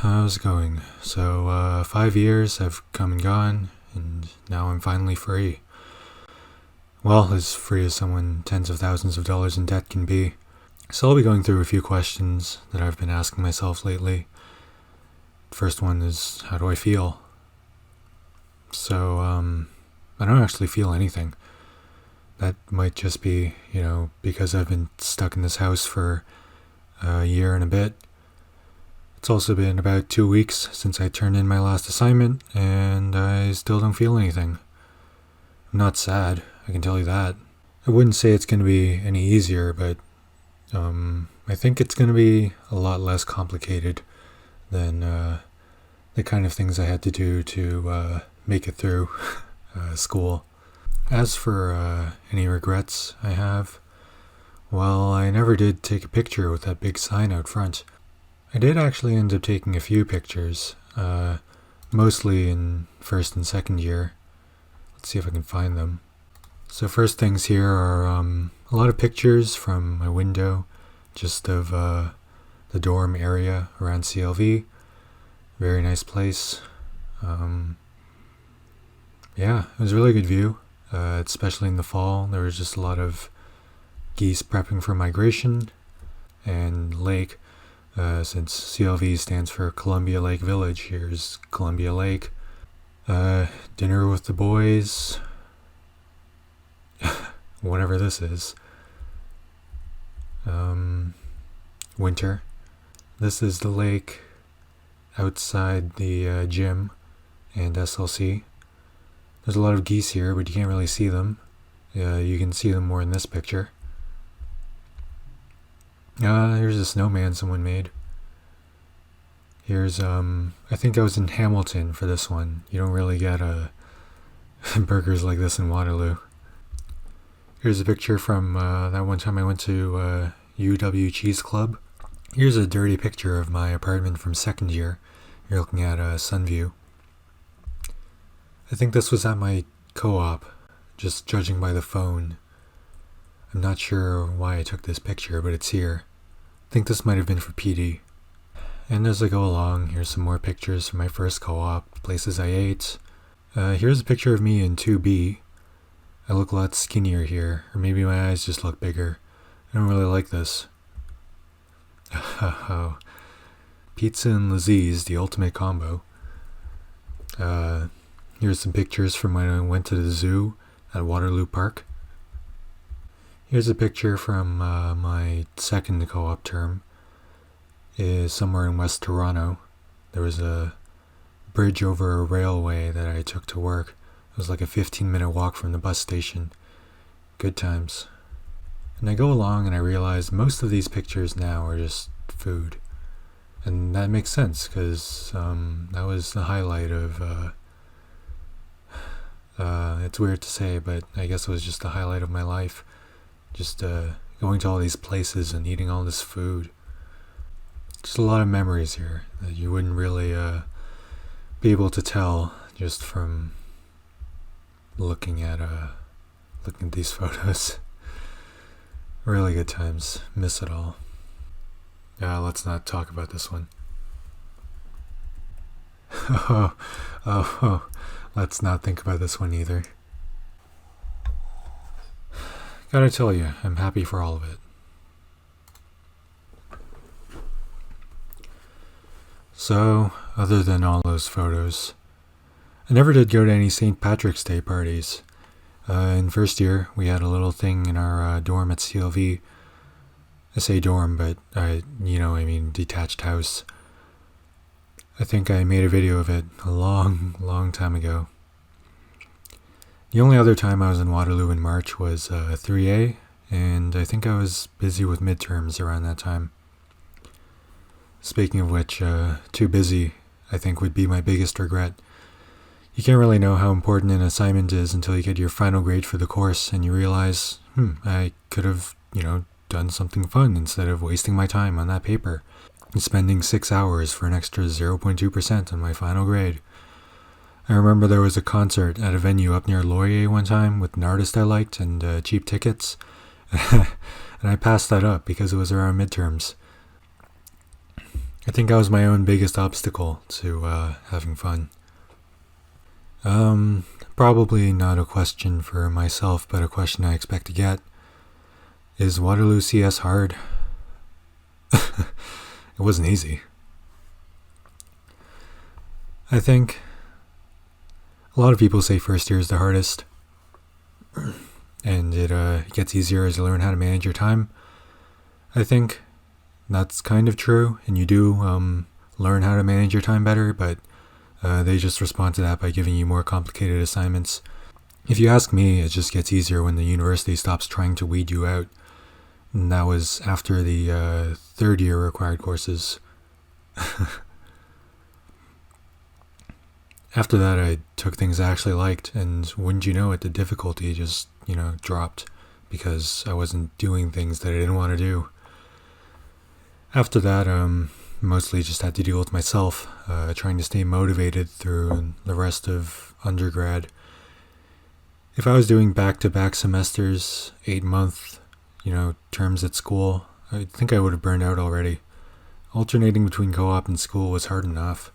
how's it going? So, 5 years have come and gone, and now I'm finally free. Well, as free as someone tens of thousands of dollars in debt can be. So I'll be going through a few questions that I've been asking myself lately. First one is, how do I feel? So, I don't actually feel anything. That might just be, because I've been stuck in this house for a year and a bit. It's also been about 2 weeks since I turned in my last assignment, and I still don't feel anything. I'm not sad, I can tell you that. I wouldn't say it's going to be any easier, but I think it's going to be a lot less complicated than the kind of things I had to do to make it through school. As for any regrets I have, well, I never did take a picture with that big sign out front. I did actually end up taking a few pictures, mostly in first and second year. Let's see if I can find them. So first things here are a lot of pictures from my window, just of the dorm area around CLV. Very nice place. Yeah, it was a really good view, especially in the fall. There was just a lot of geese prepping for migration, and lake. Since CLV stands for Columbia Lake Village, here's Columbia Lake. Dinner with the boys. Whatever this is. Winter. This is the lake outside the gym and SLC. There's a lot of geese here, but you can't really see them. You can see them more in this picture. Here's a snowman someone made. Here's, I think I was in Hamilton for this one. You don't really get burgers like this in Waterloo. Here's a picture from that one time I went to UW Cheese Club. Here's a dirty picture of my apartment from second year. You're looking at Sunview. I think this was at my co-op, just judging by the phone. I'm not sure why I took this picture, but it's here. I think this might have been for PD. And as I go along, here's some more pictures from my first co-op, places I ate. Here's a picture of me in 2B. I look a lot skinnier here, or maybe my eyes just look bigger. I don't really like this. Oh. Pizza and Laziz, the ultimate combo. Here's some pictures from when I went to the zoo at Waterloo Park. Here's a picture from my second co-op term. Is somewhere in West Toronto. There was a bridge over a railway that I took to work. It was like a 15-minute walk from the bus station. Good times. And I go along and I realize most of these pictures now are just food. And that makes sense, because that was the highlight of... it's weird to say, but I guess it was just the highlight of my life. Just going to all these places and eating all this food. Just a lot of memories here that you wouldn't really be able to tell just from looking at these photos. Really good times. Miss it all. Let's not talk about this one. Oh, let's not think about this one either. Gotta tell you, I'm happy for all of it. So, other than all those photos, I never did go to any St. Patrick's Day parties. In first year, we had a little thing in our dorm at CLV. I say dorm, but I mean detached house. I think I made a video of it a long, long time ago. The only other time I was in Waterloo in March was 3A, and I think I was busy with midterms around that time. Speaking of which, too busy, I think, would be my biggest regret. You can't really know how important an assignment is until you get your final grade for the course and you realize, I could have, done something fun instead of wasting my time on that paper and spending 6 hours for an extra 0.2% on my final grade. I remember there was a concert at a venue up near Laurier one time with an artist I liked and cheap tickets, and I passed that up because it was around midterms. I think I was my own biggest obstacle to having fun. Probably not a question for myself, but a question I expect to get. Is Waterloo CS hard? It wasn't easy. I think a lot of people say first year is the hardest, and it gets easier as you learn how to manage your time. I think that's kind of true, and you do learn how to manage your time better, but they just respond to that by giving you more complicated assignments. If you ask me, it just gets easier when the university stops trying to weed you out. And that was after the third year required courses. After that, I took things I actually liked, and wouldn't you know it, the difficulty just, dropped because I wasn't doing things that I didn't want to do. After that, mostly just had to deal with myself, trying to stay motivated through the rest of undergrad. If I was doing back-to-back semesters, 8-month, terms at school, I think I would have burned out already. Alternating between co-op and school was hard enough.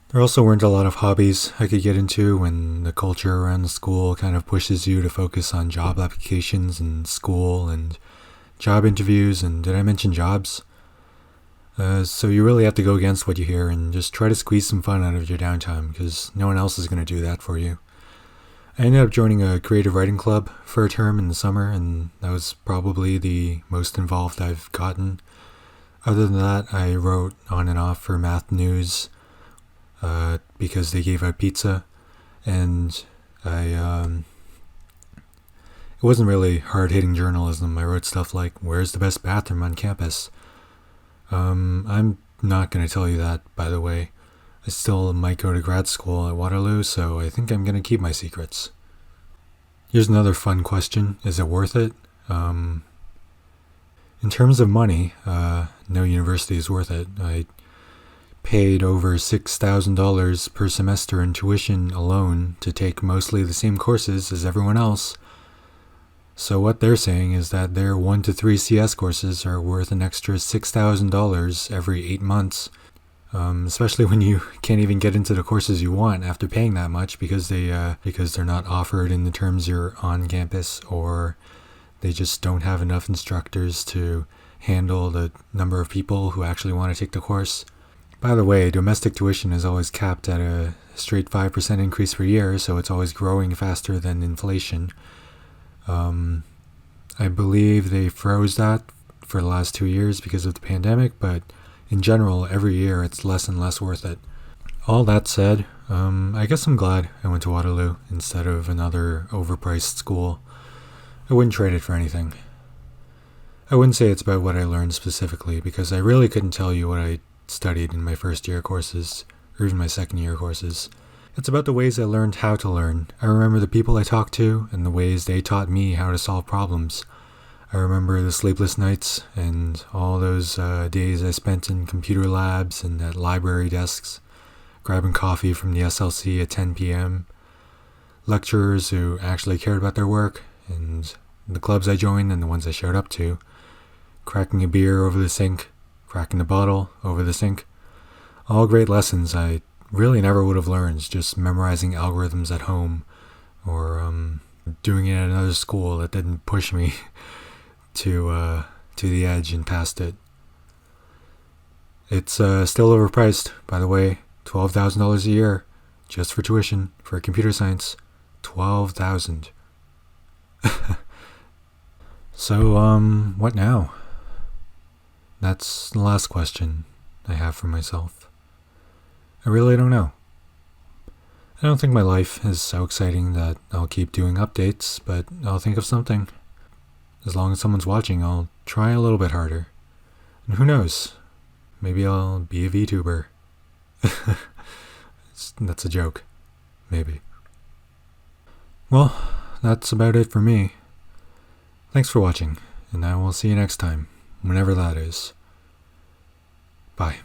There also weren't a lot of hobbies I could get into when the culture around the school kind of pushes you to focus on job applications and school and job interviews, and did I mention jobs? So you really have to go against what you hear and just try to squeeze some fun out of your downtime, because no one else is going to do that for you. I ended up joining a creative writing club for a term in the summer, and that was probably the most involved I've gotten. Other than that, I wrote on and off for Math News because they gave out pizza, and it wasn't really hard-hitting journalism. I wrote stuff like, "Where's the best bathroom on campus?" I'm not going to tell you that, by the way. I still might go to grad school at Waterloo, so I think I'm going to keep my secrets. Here's another fun question. Is it worth it? In terms of money, no university is worth it. I paid over $6,000 per semester in tuition alone to take mostly the same courses as everyone else. So what they're saying is that their 1 to 3 CS courses are worth an extra $6,000 every 8 months, especially when you can't even get into the courses you want after paying that much because they're not offered in the terms you're on campus, or they just don't have enough instructors to handle the number of people who actually want to take the course. By the way, domestic tuition is always capped at a straight 5% increase per year, so it's always growing faster than inflation. I believe they froze that for the last 2 years because of the pandemic, but in general, every year it's less and less worth it. All that said, I guess I'm glad I went to Waterloo instead of another overpriced school. I wouldn't trade it for anything. I wouldn't say it's about what I learned specifically, because I really couldn't tell you what I studied in my first year courses, or even my second year courses. It's about the ways I learned how to learn. I remember the people I talked to and the ways they taught me how to solve problems. I remember the sleepless nights and all those days I spent in computer labs and at library desks, grabbing coffee from the SLC at 10 p.m., lecturers who actually cared about their work, and the clubs I joined and the ones I showed up to, cracking a beer over the sink, cracking a bottle over the sink. All great lessons I really never would have learned just memorizing algorithms at home, or doing it at another school that didn't push me to the edge and past it. It's still overpriced, by the way. $12,000 a year just for tuition for computer science. $12,000. So, what now? That's the last question I have for myself. I really don't know. I don't think my life is so exciting that I'll keep doing updates, but I'll think of something. As long as someone's watching, I'll try a little bit harder. And who knows? Maybe I'll be a VTuber. That's a joke. Maybe. Well, that's about it for me. Thanks for watching, and I will see you next time, whenever that is. Bye.